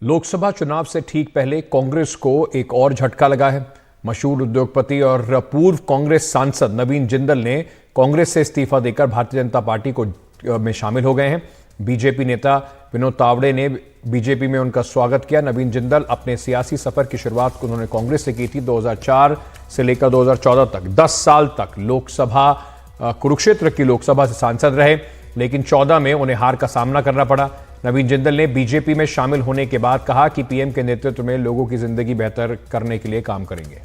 लोकसभा चुनाव से ठीक पहले कांग्रेस को एक और झटका लगा है। मशहूर उद्योगपति और पूर्व कांग्रेस सांसद नवीन जिंदल ने कांग्रेस से इस्तीफा देकर भारतीय जनता पार्टी को में शामिल हो गए हैं। बीजेपी नेता विनोद तावड़े ने बीजेपी में उनका स्वागत किया। नवीन जिंदल अपने सियासी सफर की शुरुआत उन्होंने कांग्रेस से की थी। 2004 से लेकर 2014 तक 10 साल तक लोकसभा कुरुक्षेत्र की लोकसभा से सांसद रहे, लेकिन 14 में उन्हें हार का सामना करना पड़ा। नवीन जिंदल ने बीजेपी में शामिल होने के बाद कहा कि पीएम के नेतृत्व में लोगों की जिंदगी बेहतर करने के लिए काम करेंगे।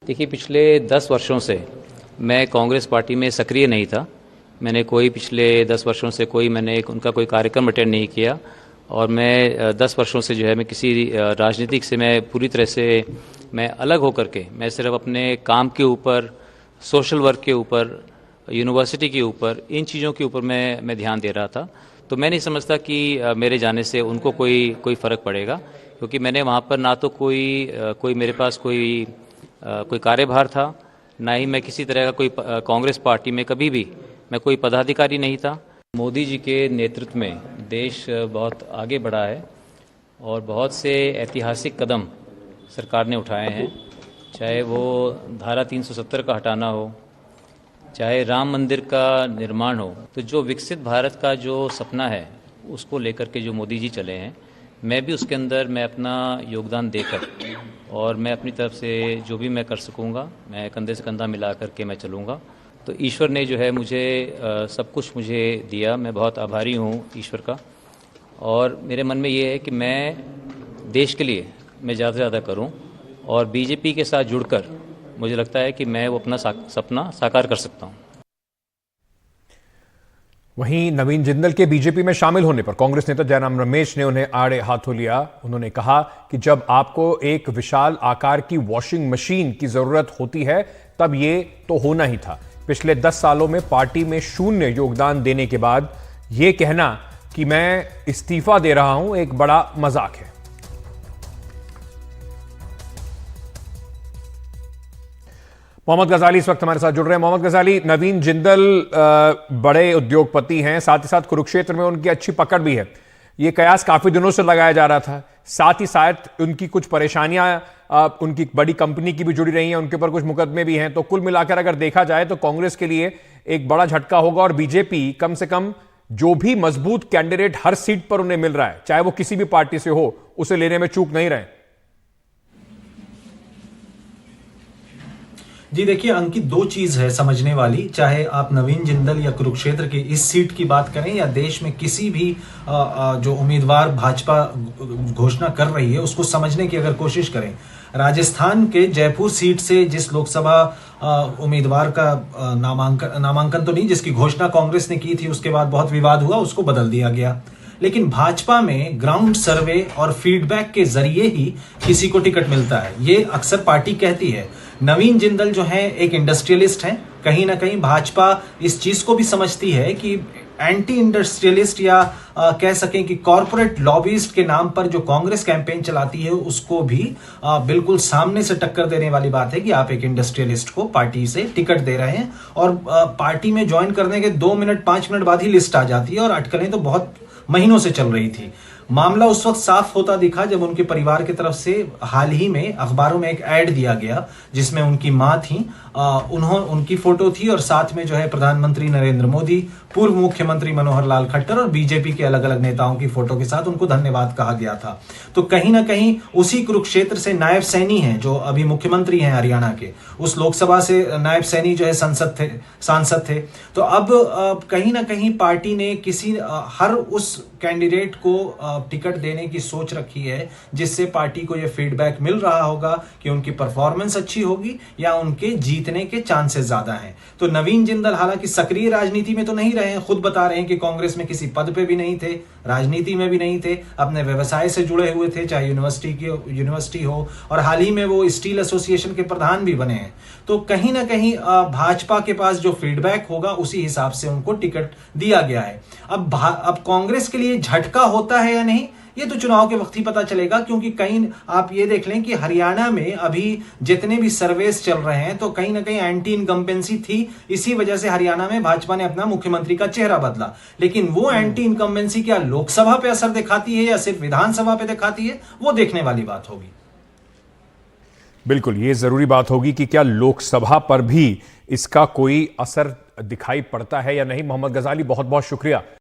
देखिए, पिछले 10 वर्षों से मैं कांग्रेस पार्टी में सक्रिय नहीं था। मैंने कोई पिछले 10 वर्षों से मैंने उनका कोई कार्यक्रम अटेंड नहीं किया और मैं 10 वर्षों से मैं किसी राजनीतिक से मैं पूरी तरह से मैं अलग होकर के मैं सिर्फ अपने काम के ऊपर, सोशल वर्क के ऊपर, यूनिवर्सिटी के ऊपर, इन चीज़ों के ऊपर मैं ध्यान दे रहा था। तो मैं नहीं समझता कि मेरे जाने से उनको कोई फ़र्क पड़ेगा, क्योंकि मैंने वहाँ पर ना तो कोई मेरे पास कोई कार्यभार था, ना ही मैं किसी तरह का कांग्रेस पार्टी में कभी भी मैं कोई पदाधिकारी नहीं था। मोदी जी के नेतृत्व में देश बहुत आगे बढ़ा है और बहुत से ऐतिहासिक कदम सरकार ने उठाए हैं, चाहे वो धारा 370 का हटाना हो, चाहे राम मंदिर का निर्माण हो। तो जो विकसित भारत का जो सपना है उसको लेकर के जो मोदी जी चले हैं, मैं भी उसके अंदर मैं अपना योगदान देकर और मैं अपनी तरफ से जो भी मैं कर सकूँगा, मैं कंधे से कंधा मिला करके मैं चलूँगा। तो ईश्वर ने जो है मुझे सब कुछ मुझे दिया, मैं बहुत आभारी हूँ ईश्वर का। और मेरे मन में ये है कि मैं देश के लिए मैं ज़्यादा से ज़्यादा करूँ और बीजेपी के साथ जुड़कर मुझे लगता है कि मैं वो अपना सपना साकार कर सकता हूँ। वहीं नवीन जिंदल के बीजेपी में शामिल होने पर कांग्रेस नेता जयराम रमेश ने उन्हें आड़े हाथों लिया। उन्होंने कहा कि जब आपको एक विशाल आकार की वॉशिंग मशीन की जरूरत होती है तब ये तो होना ही था। पिछले 10 सालों में पार्टी में शून्य योगदान देने के बाद यह कहना कि मैं इस्तीफा दे रहा हूं एक बड़ा मजाक है। मोहम्मद गजाली इस वक्त हमारे साथ जुड़ रहे हैं। मोहम्मद गजाली, नवीन जिंदल बड़े उद्योगपति हैं, साथ ही साथ कुरुक्षेत्र में उनकी अच्छी पकड़ भी है। ये कयास काफी दिनों से लगाया जा रहा था। साथ ही साथ उनकी कुछ परेशानियां उनकी बड़ी कंपनी की भी जुड़ी रही हैं, उनके ऊपर कुछ मुकदमे भी हैं। तो कुल मिलाकर अगर देखा जाए तो कांग्रेस के लिए एक बड़ा झटका होगा और बीजेपी कम से कम जो भी मजबूत कैंडिडेट हर सीट पर उन्हें मिल रहा है, चाहे वो किसी भी पार्टी से हो, उसे लेने में चूक नहीं रहे। जी देखिए अंकित, दो चीज है समझने वाली, चाहे आप नवीन जिंदल या कुरुक्षेत्र की इस सीट की बात करें या देश में किसी भी जो उम्मीदवार भाजपा घोषणा कर रही है उसको समझने की अगर कोशिश करें। राजस्थान के जयपुर सीट से जिस लोकसभा उम्मीदवार का नामांकन तो नहीं, जिसकी घोषणा कांग्रेस ने की थी, उसके बाद बहुत विवाद हुआ, उसको बदल दिया गया। लेकिन भाजपा में ग्राउंड सर्वे और फीडबैक के जरिए ही किसी को टिकट मिलता है, ये अक्सर पार्टी कहती है। नवीन जिंदल जो है एक इंडस्ट्रियलिस्ट हैं। कहीं ना कहीं भाजपा इस चीज को भी समझती है कि एंटी इंडस्ट्रियलिस्ट या कह सकें कि कॉरपोरेट लॉबिस्ट के नाम पर जो कांग्रेस कैंपेन चलाती है उसको भी बिल्कुल सामने से टक्कर देने वाली बात है कि आप एक इंडस्ट्रियलिस्ट को पार्टी से टिकट दे रहे हैं। और पार्टी में ज्वाइन करने के 2 मिनट 5 मिनट बाद ही लिस्ट आ जाती है और अटकलें तो बहुत महीनों से चल रही थी। मामला उस वक्त साफ होता दिखा जब उनके परिवार की तरफ से हाल ही में अखबारों में एक ऐड दिया गया जिसमें उनकी मां थी, उनकी फोटो थी और साथ में जो है प्रधानमंत्री नरेंद्र मोदी, पूर्व मुख्यमंत्री मनोहर लाल खट्टर और बीजेपी के अलग अलग नेताओं की फोटो के साथ उनको धन्यवाद कहा गया था। तो कहीं ना कहीं उसी कुरुक्षेत्र से नायब सैनी हैं जो अभी मुख्यमंत्री हैं हरियाणा के, उस लोकसभा से नायब सैनी जो है सांसद थे। तो अब कहीं ना कहीं पार्टी ने हर उस कैंडिडेट को टिकट देने की सोच रखी है जिससे पार्टी को यह फीडबैक मिल रहा होगा कि उनकी परफॉर्मेंस अच्छी होगी या उनके जीतने के चांसेस ज्यादा हैं। तो नवीन जिंदल हालांकि सक्रिय राजनीति में तो नहीं रहे हैं, खुद बता रहे हैं कि कांग्रेस में किसी पद पे भी नहीं थे, राजनीति में भी नहीं थे, अपने व्यवसाय से जुड़े हुए थे, चाहे यूनिवर्सिटी हो, और हाल ही में वो स्टील एसोसिएशन के प्रधान भी बने हैं। तो कहीं ना कहीं भाजपा के पास जो फीडबैक होगा उसी हिसाब से उनको टिकट दिया गया है। अब कांग्रेस के लिए झटका होता है या नहीं, ये तो चुनाव के वक्त ही पता चलेगा, क्योंकि कहीं आप ये देख लें कि हरियाणा में अभी जितने भी सर्वेस चल रहे हैं तो कहीं ना कहीं एंटी इनकम्बेंसी थी। इसी वजह से हरियाणा में भाजपा ने अपना मुख्यमंत्री का चेहरा बदला। लेकिन वो एंटी इनकम्बेंसी क्या लोकसभा पे असर दिखाती है या सिर्फ विधानसभा पे दिखाती है, वो देखने वाली बात होगी। बिल्कुल, ये जरूरी बात होगी कि क्या लोकसभा पर भी इसका कोई असर दिखाई पड़ता है या नहीं। मोहम्मद गजाली, बहुत बहुत शुक्रिया।